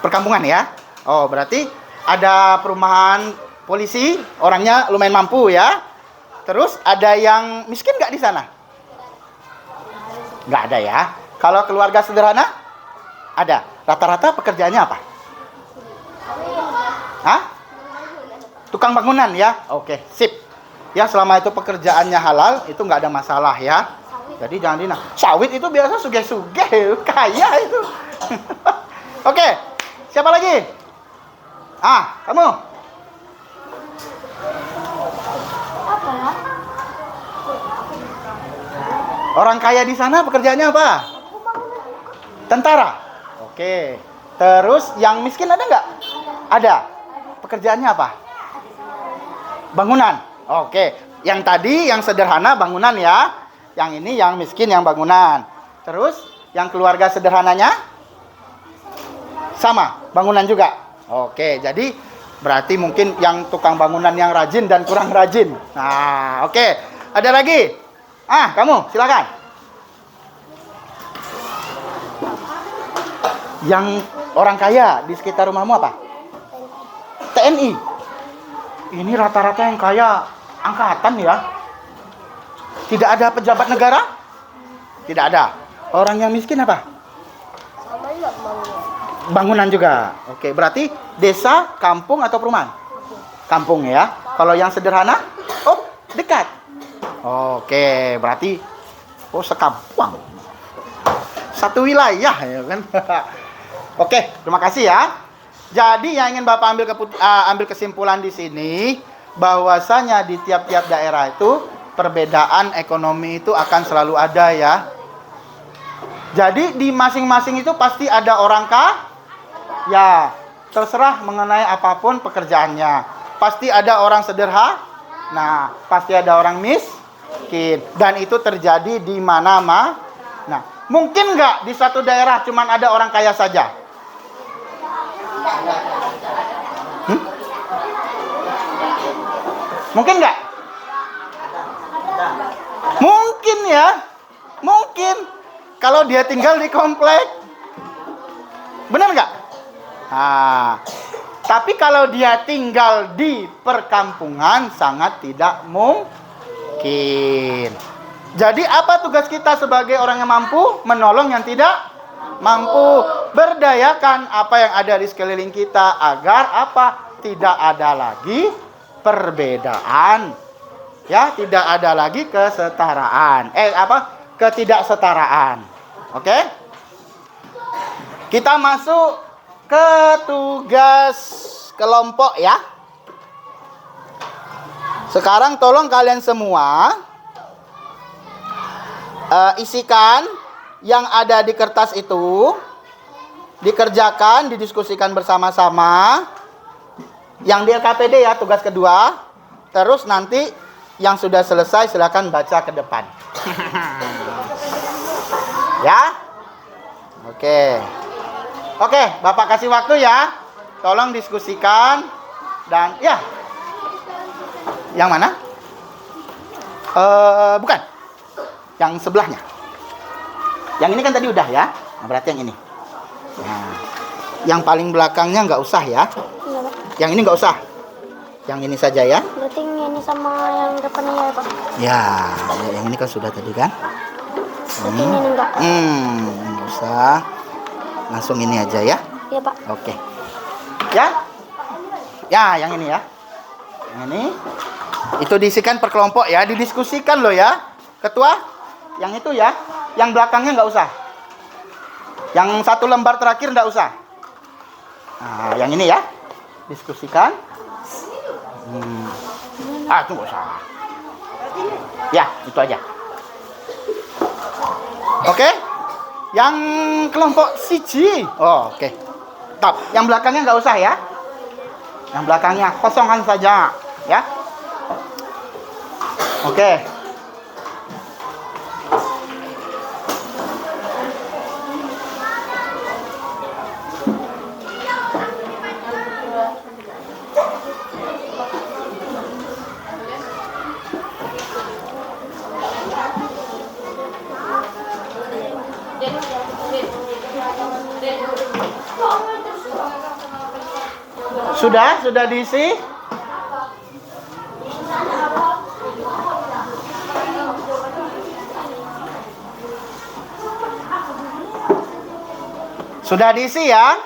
Perkampungan ya? Oh, berarti ada perumahan polisi, orangnya lumayan mampu ya. Terus ada yang miskin nggak di sana? Nggak ada ya. Kalau keluarga sederhana? Ada. Rata-rata pekerjaannya apa? Tukang bangunan ya? Oke, sip. Ya, selama itu pekerjaannya halal, itu nggak ada masalah ya. Jadi jangan sawit itu biasa sugih-sugih, kaya itu. Oke, siapa lagi? Kamu. Orang kaya di sana pekerjaannya apa? Tentara. Oke. Terus yang miskin ada nggak? Ada. Pekerjaannya apa? Bangunan. Oke. Yang tadi yang sederhana bangunan ya. Yang ini yang miskin yang bangunan. Terus yang keluarga sederhananya sama, bangunan juga. Oke. Jadi berarti mungkin yang tukang bangunan yang rajin dan kurang rajin. Nah, oke. Ada lagi? Kamu silakan. Yang orang kaya di sekitar rumahmu apa? TNI. Ini rata-rata yang kaya angkatan ya. Tidak ada pejabat negara? Tidak ada. Orang yang miskin apa? Bangunan juga. Oke, berarti desa, kampung atau perumahan? Kampung ya. Kalau yang sederhana? Oh, dekat. Oke, berarti sekampung. Satu wilayah ya kan. Oke, terima kasih ya. Jadi yang ingin Bapak ambil kesimpulan di sini bahwasanya di tiap-tiap daerah itu perbedaan ekonomi itu akan selalu ada ya. Jadi di masing-masing itu pasti ada orang kaya. Terserah mengenai apapun pekerjaannya. Pasti ada orang sederhana. Nah, pasti ada orang miskin. Dan itu terjadi di mana-mana. Nah, mungkin nggak di satu daerah cuman ada orang kaya saja? Mungkin nggak? Mungkin ya. Mungkin. Kalau dia tinggal di komplek. Benar nggak? Tapi kalau dia tinggal di perkampungan sangat tidak mungkin. Jadi apa tugas kita sebagai orang yang mampu? Menolong yang tidak mampu. Berdayakan apa yang ada di sekeliling kita agar apa? Tidak ada lagi perbedaan. Ya, tidak ada lagi kesetaraan. Ketidaksetaraan. Oke? Kita masuk ke tugas kelompok ya. Sekarang tolong kalian semua isikan yang ada di kertas itu, dikerjakan, didiskusikan bersama-sama. Yang di LKPD ya, tugas kedua. Terus nanti yang sudah selesai silakan baca ke depan. Ya? Oke, Bapak kasih waktu ya. Tolong diskusikan. Dan ya. Yang mana? Bukan. Yang sebelahnya. Yang ini kan tadi udah ya. Nah, berarti yang ini. Nah, yang paling belakangnya nggak usah ya. Iya, Pak. Yang ini nggak usah. Yang ini saja ya. Berarti ini sama yang depannya ya, Pak. Ya, yang ini kan sudah tadi kan. Berarti ini enggak. Nggak usah. Langsung ini aja ya. Iya, Pak. Oke. Ya. Ya, yang ini ya. Yang ini. Itu diisikan per kelompok ya, didiskusikan loh ya. Ketua, yang itu ya. Yang belakangnya nggak usah. Yang satu lembar terakhir nggak usah. Nah, yang ini ya. Diskusikan. Itu nggak usah. Ya, itu aja. Oke. Yang kelompok siji. Oh, oke. Top. Yang belakangnya nggak usah ya. Yang belakangnya kosongkan saja, ya. Oke. Sudah diisi? Sudah diisi ya?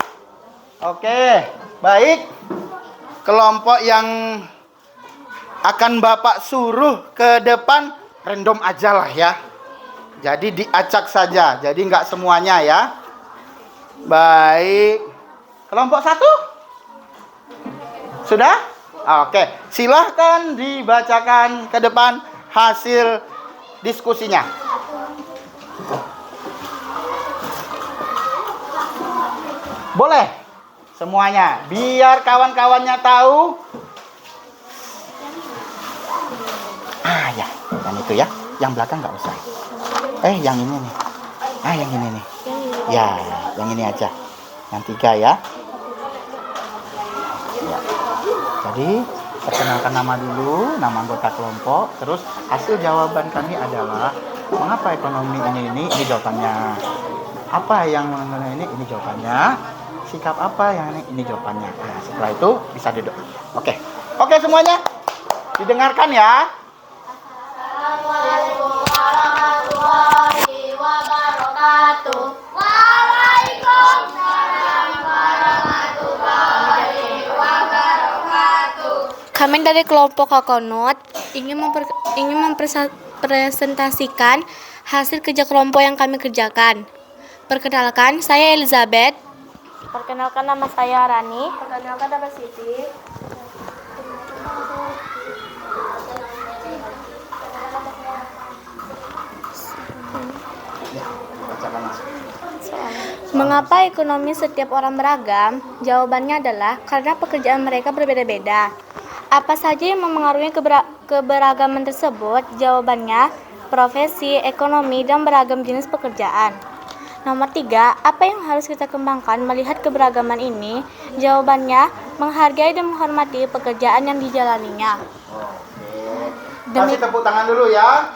Oke, baik. Kelompok yang akan Bapak suruh ke depan random aja lah ya. Jadi diacak saja, jadi nggak semuanya ya. Baik. Kelompok satu? Sudah? Oke, silahkan dibacakan ke depan hasil diskusinya. Boleh semuanya, biar kawan-kawannya tahu. Ya, yang itu ya, yang belakang nggak usah. Yang ini nih. Yang ini nih. Ya, yang ini aja. Yang 3 ya. Jadi, perkenalkan nama dulu, nama anggota kelompok, terus hasil jawaban kami adalah mengapa ekonomi ini jawabannya. Apa yang mengenai ini jawabannya. Sikap apa yang ini jawabannya. Nah, setelah itu bisa duduk. Oke. Oke semuanya. Didengarkan ya. Assalamualaikum warahmatullahi wabarakatuh. Waalaikumsalam warahmatullahi wabarakatuh. Kami dari kelompok Kokonut ingin mempresentasikan hasil kerja kelompok yang kami kerjakan. Perkenalkan, saya Elizabeth. Perkenalkan, nama saya Rani. Perkenalkan, nama Siti. Mengapa ekonomi setiap orang beragam? Jawabannya adalah karena pekerjaan mereka berbeda-beda. Apa saja yang memengaruhi keberagaman tersebut? Jawabannya, profesi, ekonomi, dan beragam jenis pekerjaan. Nomor 3, apa yang harus kita kembangkan melihat keberagaman ini? Jawabannya, menghargai dan menghormati pekerjaan yang dijalaninya. Kasih tepuk tangan dulu ya.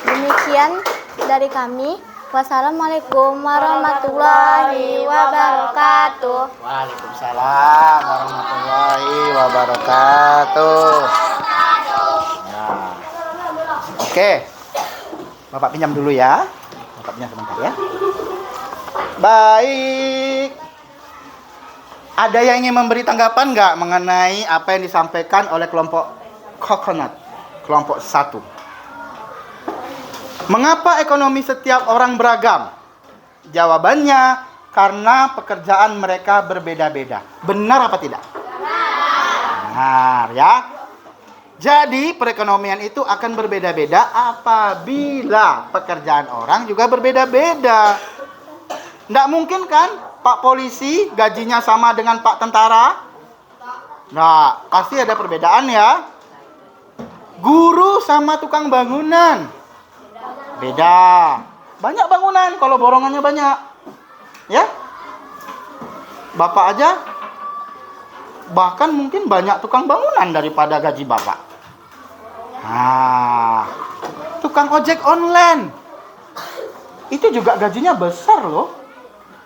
Demikian dari kami. Wassalamualaikum warahmatullahi wabarakatuh. Waalaikumsalam warahmatullahi wabarakatuh. Oke. Bapak pinjam dulu ya. Bapak pinjam sebentar ya. Baik. Ada yang ingin memberi tanggapan nggak mengenai apa yang disampaikan oleh kelompok Coconut, kelompok 1? Mengapa ekonomi setiap orang beragam? Jawabannya, karena pekerjaan mereka berbeda-beda. Benar apa tidak? Benar ya. Jadi perekonomian itu akan berbeda-beda apabila pekerjaan orang juga berbeda-beda. Nggak mungkin kan Pak polisi gajinya sama dengan Pak tentara? Nah, pasti ada perbedaan ya. Guru sama tukang bangunan beda. Banyak bangunan kalau borongannya banyak. Ya? Bapak aja bahkan mungkin banyak tukang bangunan daripada gaji Bapak. Nah, tukang ojek online. Itu juga gajinya besar loh.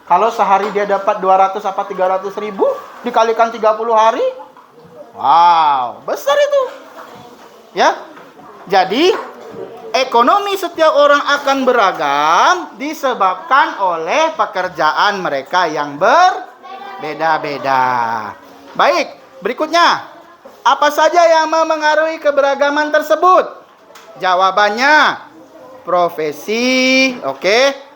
Kalau sehari dia dapat 200 apa 300 ribu, dikalikan 30 hari. Wow, besar itu. Ya. Jadi, ekonomi setiap orang akan beragam disebabkan oleh pekerjaan mereka yang berbeda-beda. Baik, berikutnya. Apa saja yang memengaruhi keberagaman tersebut? Jawabannya, profesi,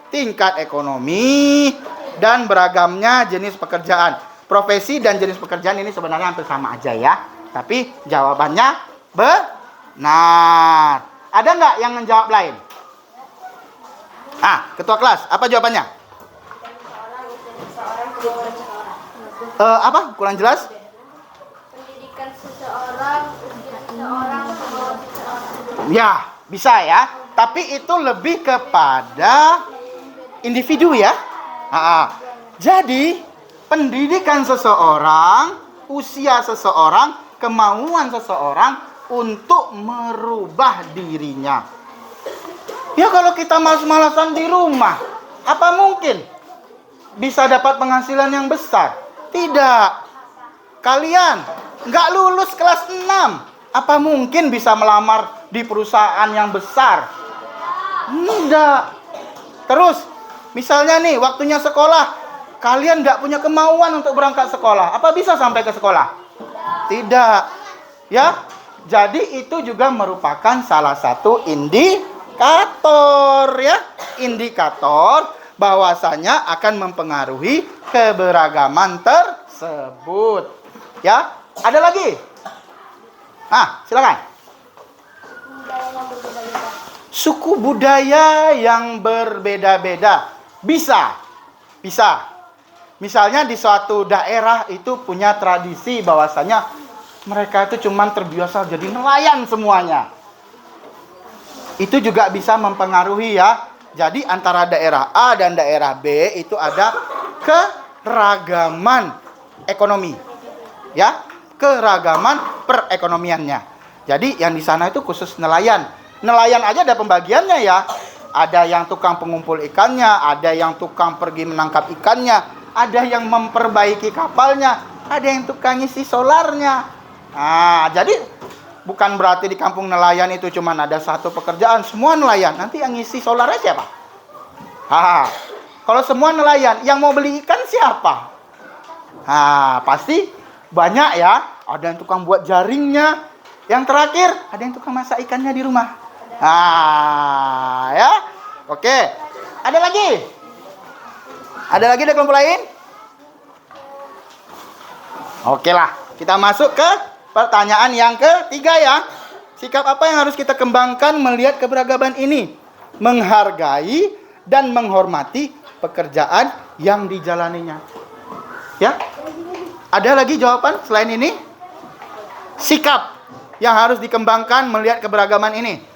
tingkat ekonomi, dan beragamnya jenis pekerjaan. Profesi dan jenis pekerjaan ini sebenarnya hampir sama aja ya. Tapi jawabannya benar. Ada nggak yang menjawab lain? Ketua kelas, apa jawabannya? Apa? Kurang jelas? Pendidikan seseorang, usia seseorang, kemauan seseorang. Ya, bisa ya. Tapi itu lebih kepada individu ya. Jadi, pendidikan seseorang, usia seseorang, kemauan seseorang untuk merubah dirinya. Ya kalau kita malas-malasan di rumah, apa mungkin bisa dapat penghasilan yang besar? Tidak. Kalian nggak lulus kelas 6, apa mungkin bisa melamar di perusahaan yang besar? Tidak. Terus, misalnya nih, waktunya sekolah, kalian nggak punya kemauan untuk berangkat sekolah, apa bisa sampai ke sekolah? Tidak. Ya, jadi itu juga merupakan salah satu indikator ya, indikator bahwasanya akan mempengaruhi keberagaman tersebut. Ya, ada lagi? Silakan. Suku budaya yang berbeda-beda. Bisa. Misalnya di suatu daerah itu punya tradisi bahwasanya mereka itu cuman terbiasa jadi nelayan semuanya. Itu juga bisa mempengaruhi ya. Jadi antara daerah A dan daerah B itu ada keragaman ekonomi. Ya, keragaman perekonomiannya. Jadi yang di sana itu khusus nelayan. Nelayan aja ada pembagiannya ya. Ada yang tukang pengumpul ikannya, ada yang tukang pergi menangkap ikannya, ada yang memperbaiki kapalnya, ada yang tukang ngisi solarnya. Jadi bukan berarti di kampung nelayan itu cuma ada satu pekerjaan, semua nelayan. Nanti yang ngisi solarnya siapa? Kalau semua nelayan, yang mau beli ikan siapa? Pasti banyak ya. Ada yang tukang buat jaringnya. Yang terakhir, ada yang tukang masak ikannya di rumah. Ya. Oke. Ada lagi? Ada lagi dari kelompok lain? Oke lah. Kita masuk ke pertanyaan yang ketiga ya. Sikap apa yang harus kita kembangkan melihat keberagaman ini? Menghargai dan menghormati pekerjaan yang dijalaninya. Ya. Ada lagi jawaban selain ini? Sikap yang harus dikembangkan melihat keberagaman ini.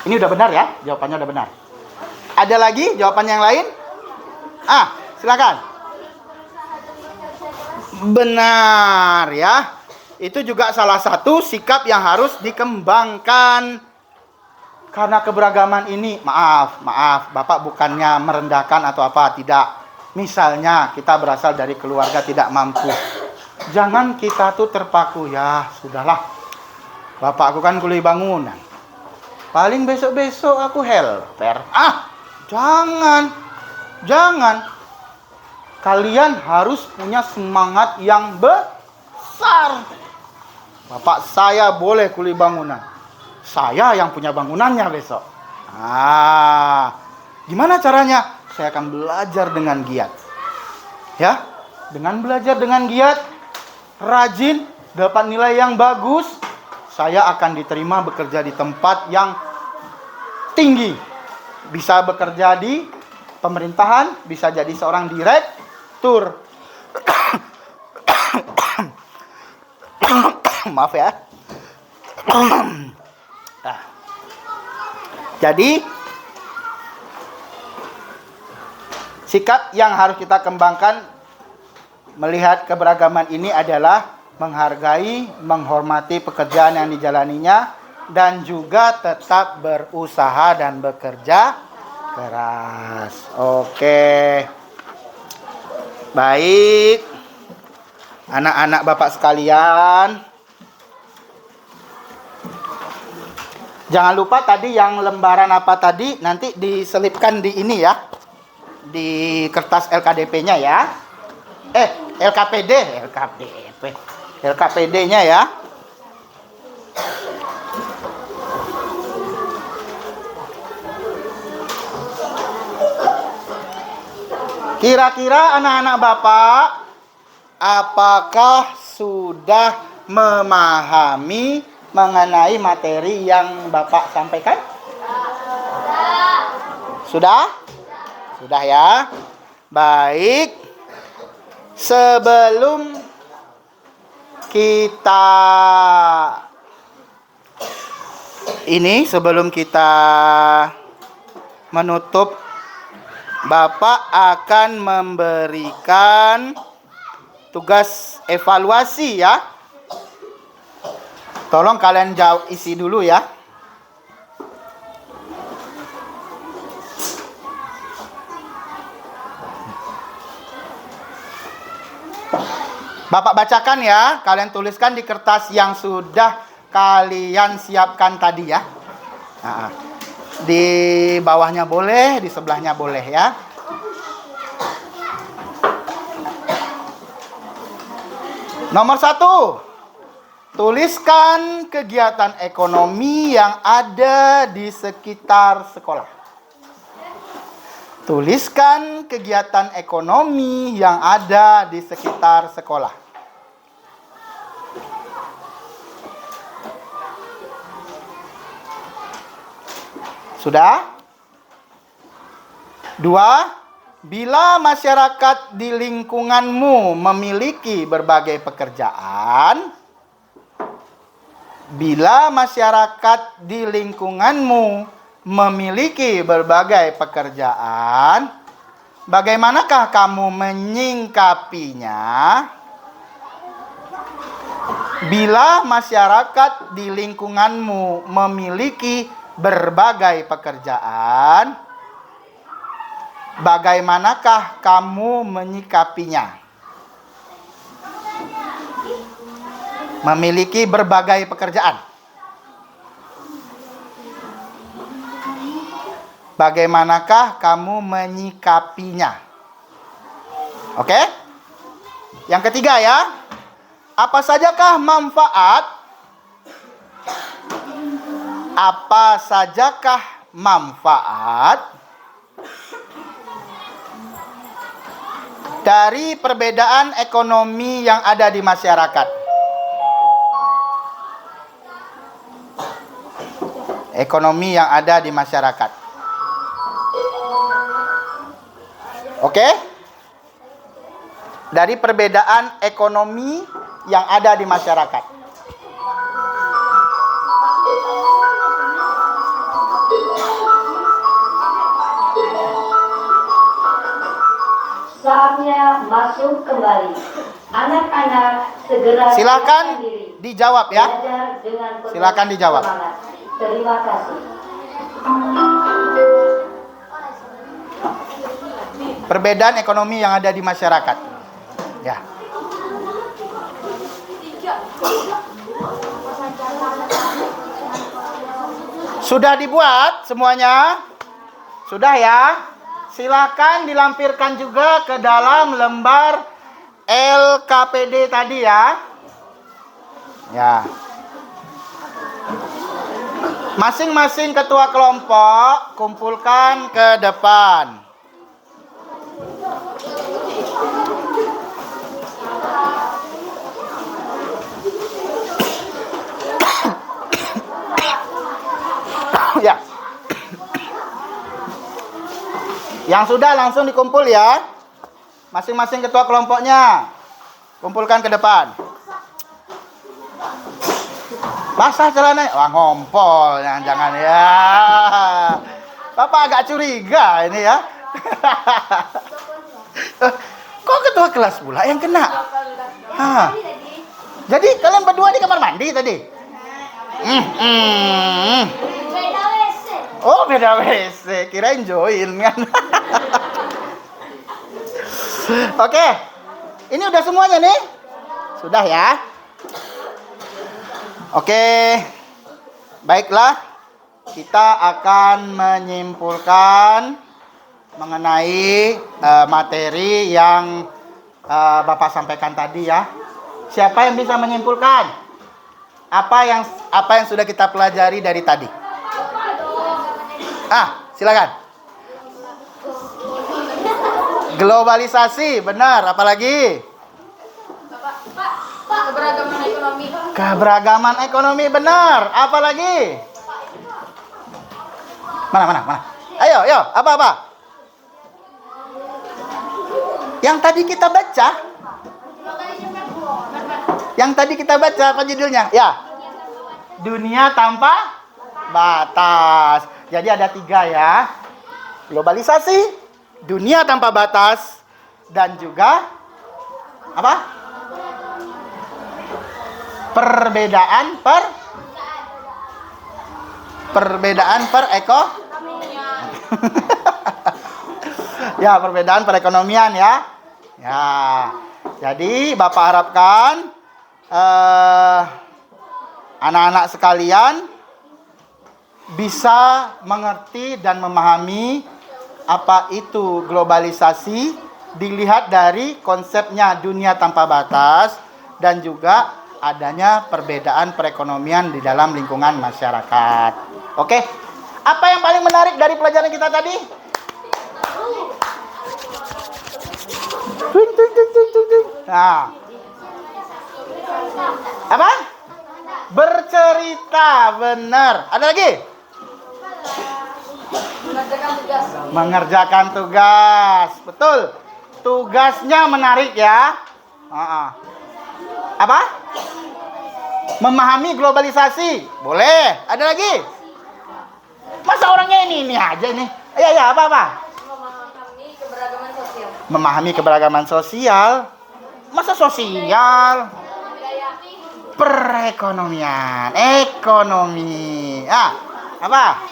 Ini udah benar ya? Jawabannya udah benar. Ada lagi jawaban yang lain? Silakan. Benar ya. Itu juga salah satu sikap yang harus dikembangkan. Karena keberagaman ini, maaf, Bapak bukannya merendahkan atau apa, tidak. Misalnya kita berasal dari keluarga tidak mampu. Jangan kita tuh terpaku, ya sudahlah. Bapak aku kan kuli bangunan. Paling besok-besok aku helper. Jangan. Kalian harus punya semangat yang besar. Bapak saya boleh kuli bangunan. Saya yang punya bangunannya besok. Gimana caranya? Saya akan belajar dengan giat. Ya, dengan belajar dengan giat, rajin, dapat nilai yang bagus, saya akan diterima bekerja di tempat yang tinggi. Bisa bekerja di pemerintahan, bisa jadi seorang direktur. Maaf ya. Jadi sikap yang harus kita kembangkan melihat keberagaman ini adalah menghargai, menghormati pekerjaan yang dijalaninya, dan juga tetap berusaha dan bekerja keras. Oke. Baik. Anak-anak Bapak sekalian, jangan lupa tadi yang lembaran apa tadi nanti diselipkan di ini ya. Di kertas LKDP-nya ya. LKPD-nya ya. Kira-kira anak-anak Bapak, apakah sudah memahami mengenai materi yang Bapak sampaikan? Sudah? Sudah ya? Baik. Sebelum kita menutup, Bapak akan memberikan tugas evaluasi ya. Tolong kalian isi dulu ya. Bapak bacakan ya, kalian tuliskan di kertas yang sudah kalian siapkan tadi ya. Nah, di bawahnya boleh, di sebelahnya boleh ya. Nomor 1, tuliskan kegiatan ekonomi yang ada di sekitar sekolah. Tuliskan kegiatan ekonomi yang ada di sekitar sekolah. Sudah? 2, bila masyarakat di lingkunganmu memiliki berbagai pekerjaan, bagaimanakah kamu menyingkapinya? Bila masyarakat di lingkunganmu memiliki berbagai pekerjaan, bagaimanakah kamu menyikapinya? Memiliki berbagai pekerjaan. Bagaimanakah kamu menyikapinya? Oke? Yang ketiga ya. Apa sajakah manfaat dari perbedaan ekonomi yang ada di masyarakat? Ekonomi yang ada di masyarakat. Oke? Dari perbedaan ekonomi yang ada di masyarakat. Saatnya masuk kembali. Anak-anak segera Silakan diri. dijawab ya. Belajar dengan penuh Silakan dijawab. semangat. Terima kasih. Perbedaan ekonomi yang ada di masyarakat. Ya. Sudah dibuat semuanya? Sudah ya? Silakan dilampirkan juga ke dalam lembar LKPD tadi ya. Ya. Masing-masing ketua kelompok kumpulkan ke depan. Ya. Yang sudah langsung dikumpul ya. Masing-masing ketua kelompoknya kumpulkan ke depan. Basah celana. Wah, ngompol, jangan ya. Bapak agak curiga ini ya. Kok ketua kelas pula yang kena? Jadi kalian berdua di kamar mandi tadi? Oh, beda WC. Kirain join kan. Oke. Ini udah semuanya nih? Sudah ya? Oke. Baiklah. Kita akan menyimpulkan mengenai materi yang Bapak sampaikan tadi ya. Siapa yang bisa menyimpulkan? Apa yang sudah kita pelajari dari tadi? Silakan. Globalisasi, benar. Apalagi? Keberagaman ekonomi. Keberagaman ekonomi, benar. Apalagi? Mana? Ayo, apa? Yang tadi kita baca? Apa judulnya? Ya. Dunia tanpa batas. Jadi ada 3 ya. Globalisasi, dunia tanpa batas, dan juga apa? Perbedaan ya, perbedaan perekonomian ya. Ya. Jadi Bapak harapkan anak-anak sekalian bisa mengerti dan memahami apa itu globalisasi dilihat dari konsepnya dunia tanpa batas dan juga adanya perbedaan perekonomian di dalam lingkungan masyarakat. Oke. Apa yang paling menarik dari pelajaran kita tadi? Nah. Apa? Bercerita, benar. Ada lagi? Mengerjakan tugas. Betul. Tugasnya menarik ya. Apa? Memahami globalisasi. Boleh. Ada lagi? Masa orangnya ini aja nih. Ya, apa? Memahami keberagaman sosial. Memahami keberagaman sosial. Masa sosial? Perekonomian, ekonomi. Apa?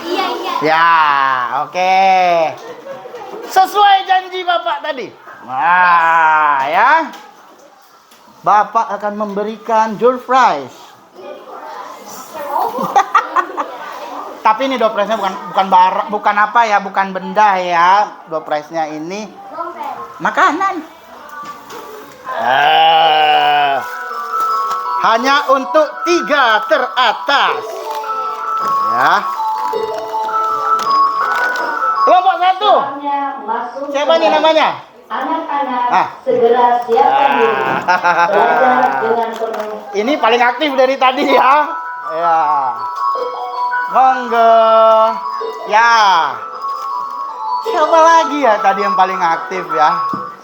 Iya. Ya, oke. Sesuai janji Bapak tadi. Wah, ya. Bapak akan memberikan door prize. Tapi ini door prize-nya bukan apa ya, bukan benda ya. Door prize-nya ini makanan. Hanya untuk 3 teratas. Ya. Kelompok 1. Siapa nih namanya? Anak-anak segera siapkan diri. Belajar dengan penuh. Ini paling aktif dari tadi ya. Ya. Monggo. Ya. Siapa lagi ya tadi yang paling aktif ya?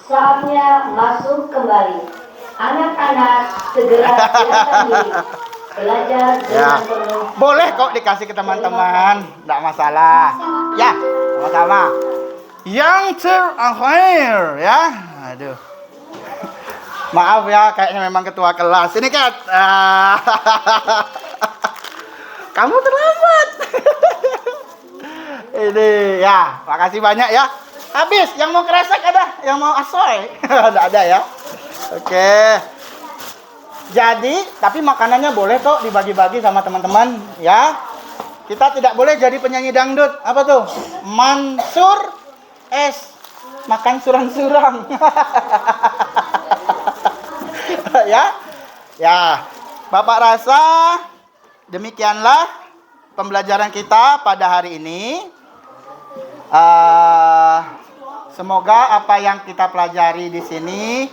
Saatnya masuk kembali. Anak-anak segera siapkan diri. Belajar dengan penuh. Boleh kok dikasih ke teman-teman, enggak masalah. Ya, sama-sama. Yang terakhir ya. Aduh. Maaf ya, kayaknya memang ketua kelas. Ini Kat. Kamu terlambat. Ini ya, makasih banyak ya. Habis, yang mau kresek ada, yang mau asoy. Ada ya. Oke. Jadi, tapi makanannya boleh kok dibagi-bagi sama teman-teman ya. Kita tidak boleh jadi penyanyi dangdut. Apa tuh? Mansur makan surang-surang. Ya. Bapak rasa demikianlah pembelajaran kita pada hari ini. Semoga apa yang kita pelajari di sini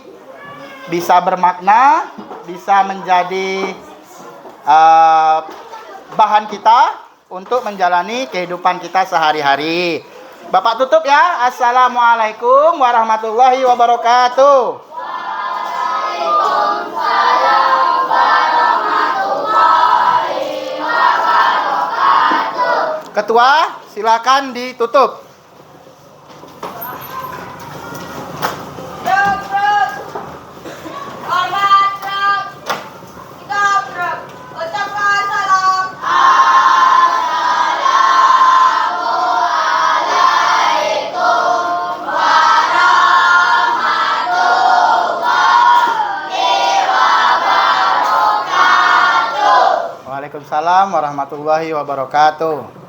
bisa bermakna, bisa menjadi bahan kita untuk menjalani kehidupan kita sehari-hari. Bapak tutup ya. Assalamualaikum warahmatullahi wabarakatuh. Waalaikumsalam warahmatullahi wabarakatuh. Ketua, silakan ditutup. Waalaikumsalam warahmatullahi wabarakatuh.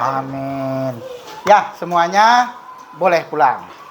Amin. Ya, semuanya boleh pulang.